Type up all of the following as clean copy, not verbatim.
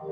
Hi,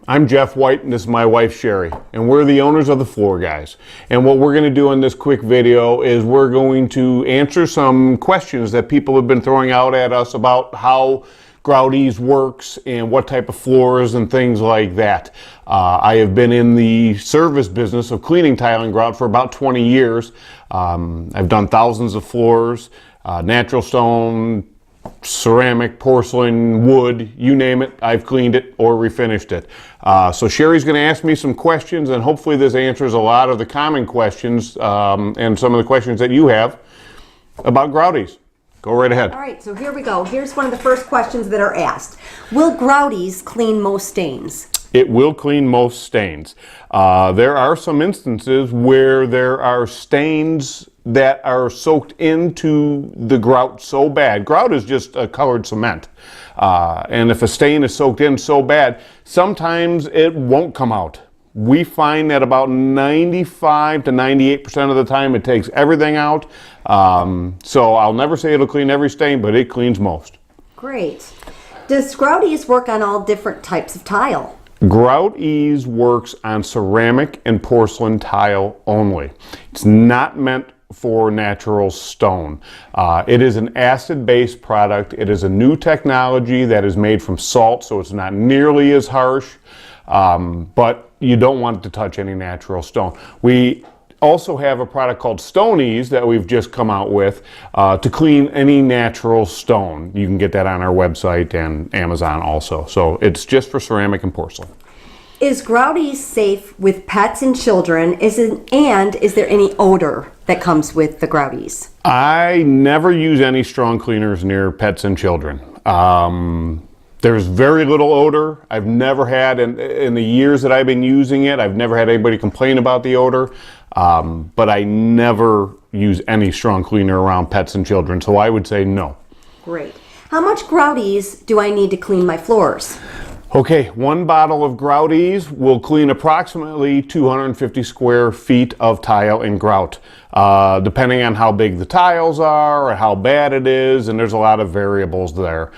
I'm Jeff White and this is my wife Sherry, and we're the owners of the Floor Guys. And what we're going to do in this quick video is we're going to answer some questions that people have been throwing out at us about how Grout-eez works and what type of floors and things like that. I have been in the service business of cleaning tile and grout for about 20 years. I've done thousands of floors, natural stone, ceramic, porcelain, wood, you name it, I've cleaned it or refinished it. So Sherry's going to ask me some questions, and hopefully this answers a lot of the common questions and some of the questions that you have about Grout-eez. Go right ahead. All right, so here we go. Here's one of the first questions that are asked. Will Grout-eez clean most stains? It will clean most stains. There are some instances where there are stains that are soaked into the grout so bad. Grout is just a colored cement. And if a stain is soaked in so bad, sometimes it won't come out. We find that about 95 to 98% of the time it takes everything out. So I'll never say it'll clean every stain, but it cleans most. Great. Does Grout-eez work on all different types of tile? Grout-eez works on ceramic and porcelain tile only. It's not meant for natural stone. It is an acid-based product. It is a new technology that is made from salt, so it's not nearly as harsh, but you don't want it to touch any natural stone. We also have a product called Stone-eez that we've just come out with to clean any natural stone. You can get that on our website and Amazon also. So it's just for ceramic and porcelain. Is Grout-eez safe with pets and children? Is there any odor that comes with the Grout-eez? I never use any strong cleaners near pets and children. There's very little odor. I've never had, in the years that I've been using it, I've never had anybody complain about the odor. But I never use any strong cleaner around pets and children, so I would say no. Great. How much Grout-eez do I need to clean my floors? Okay, one bottle of Grout-eez will clean approximately 250 square feet of tile and grout, depending on how big the tiles are or how bad it is, and there's a lot of variables there.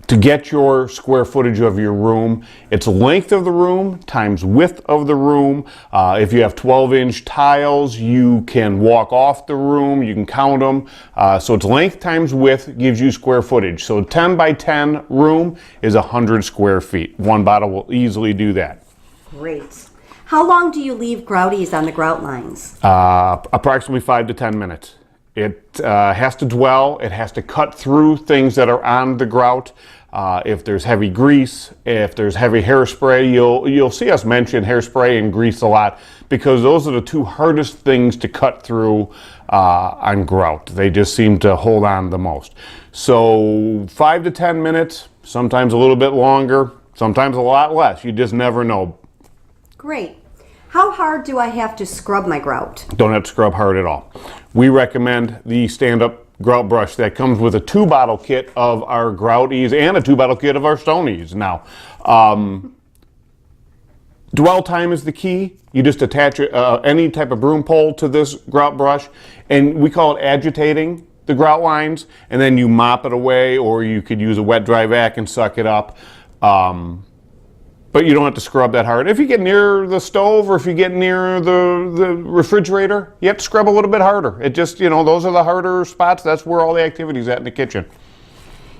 To get your square footage of your room, it's length of the room times width of the room. If you have 12-inch tiles, you can walk off the room, you can count them. So it's length times width gives you square footage. So a 10 by 10 room is 100 square feet. One bottle will easily do that. Great. How long do you leave Grout-eez on the grout lines? Approximately 5 to 10 minutes. It has to dwell, it has to cut through things that are on the grout. If there's heavy grease, if there's heavy hairspray, you'll see us mention hairspray and grease a lot because those are the two hardest things to cut through on grout. They just seem to hold on the most. So 5 to 10 minutes, sometimes a little bit longer, sometimes a lot less. You just never know. Great. How hard do I have to scrub my grout? Don't have to scrub hard at all. We recommend the stand-up grout brush that comes with a 2-bottle kit of our Grout-eez and a 2-bottle kit of our Stone-eez. Now, dwell time is the key. You just attach any type of broom pole to this grout brush, and we call it agitating the grout lines, and then you mop it away, or you could use a wet dry vac and suck it up. But you don't have to scrub that hard. If you get near the stove or if you get near the refrigerator, you have to scrub a little bit harder. It just, those are the harder spots. That's where all the activity's at in the kitchen.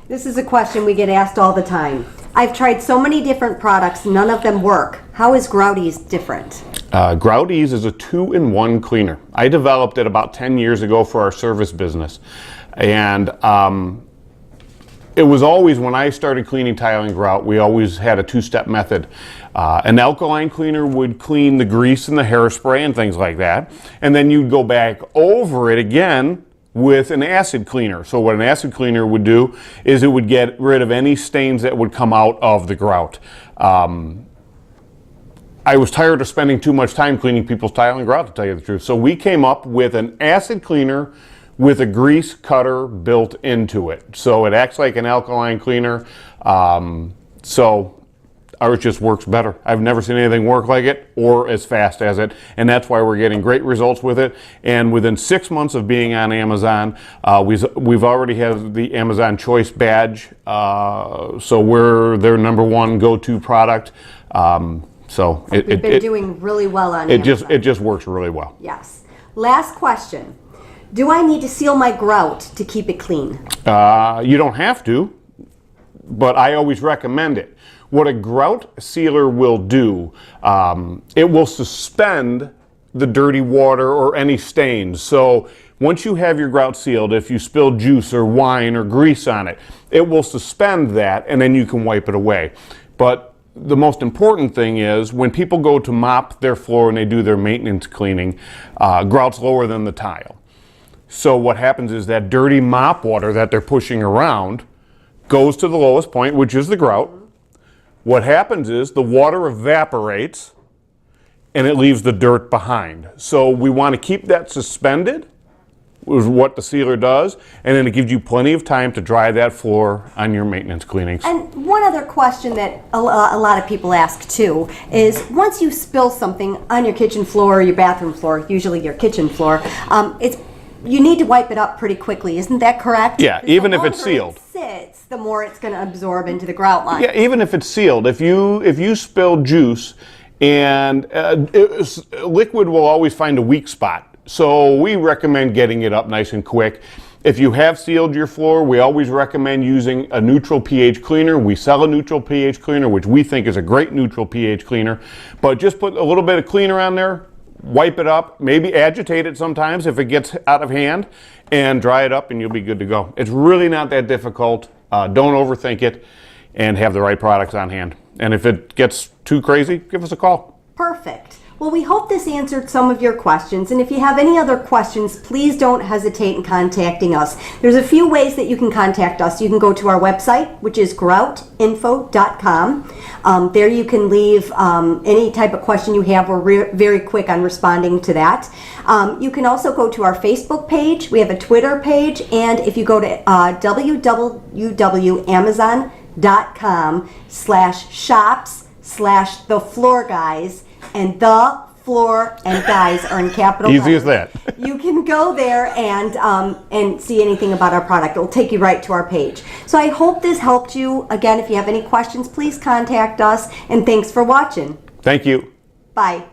This is a question we get asked all the time. I've tried so many different products, none of them work. How is Grout-eez different? Grout-eez is a 2-in-1 cleaner. I developed it about 10 years ago for our service business. And it was always, when I started cleaning tile and grout, we always had a 2-step method. An alkaline cleaner would clean the grease and the hairspray and things like that. And then you'd go back over it again with an acid cleaner. So what an acid cleaner would do is it would get rid of any stains that would come out of the grout. I was tired of spending too much time cleaning people's tile and grout, to tell you the truth. So we came up with an acid cleaner with a grease cutter built into it. So it acts like an alkaline cleaner. So ours just works better. I've never seen anything work like it or as fast as it, and that's why we're getting great results with it. And within 6 months of being on Amazon, we've already had the Amazon Choice badge, so we're their #1 go-to product. So we've been doing really well on Amazon. It just works really well. Yes. Last question. Do I need to seal my grout to keep it clean? You don't have to, but I always recommend it. What a grout sealer will do, it will suspend the dirty water or any stains. So once you have your grout sealed, if you spill juice or wine or grease on it, it will suspend that and then you can wipe it away. But the most important thing is when people go to mop their floor and they do their maintenance cleaning, grout's lower than the tile. So what happens is that dirty mop water that they're pushing around goes to the lowest point, which is the grout. What happens is the water evaporates and it leaves the dirt behind. So we want to keep that suspended, is what the sealer does, and then it gives you plenty of time to dry that floor on your maintenance cleanings. And one other question that a lot of people ask too is, once you spill something on your kitchen floor or your bathroom floor, usually your kitchen floor, you need to wipe it up pretty quickly. Isn't that correct? Yeah, even if it's sealed. The longer it sits, the more it's going to absorb into the grout line. Yeah, even if it's sealed. If you spill juice, and liquid will always find a weak spot. So we recommend getting it up nice and quick. If you have sealed your floor, we always recommend using a neutral pH cleaner. We sell a neutral pH cleaner, which we think is a great neutral pH cleaner. But just put a little bit of cleaner on there, wipe it up, maybe agitate it sometimes if it gets out of hand, and dry it up and you'll be good to go. It's really not that difficult. Don't overthink it, and have the right products on hand. And if it gets too crazy, give us a call. Perfect. Well, we hope this answered some of your questions, and if you have any other questions, please don't hesitate in contacting us. There's a few ways that you can contact us. You can go to our website, which is groutinfo.com. There you can leave any type of question you have. We're very quick on responding to that. You can also go to our Facebook page. We have a Twitter page, and if you go to www.amazon.com/shops/thefloorguys, and the floor and guys are in capital letters. Easy as that. You can go there and see anything about our product. It'll take you right to our page. So I hope this helped you. Again, if you have any questions, please contact us. And thanks for watching. Thank you. Bye.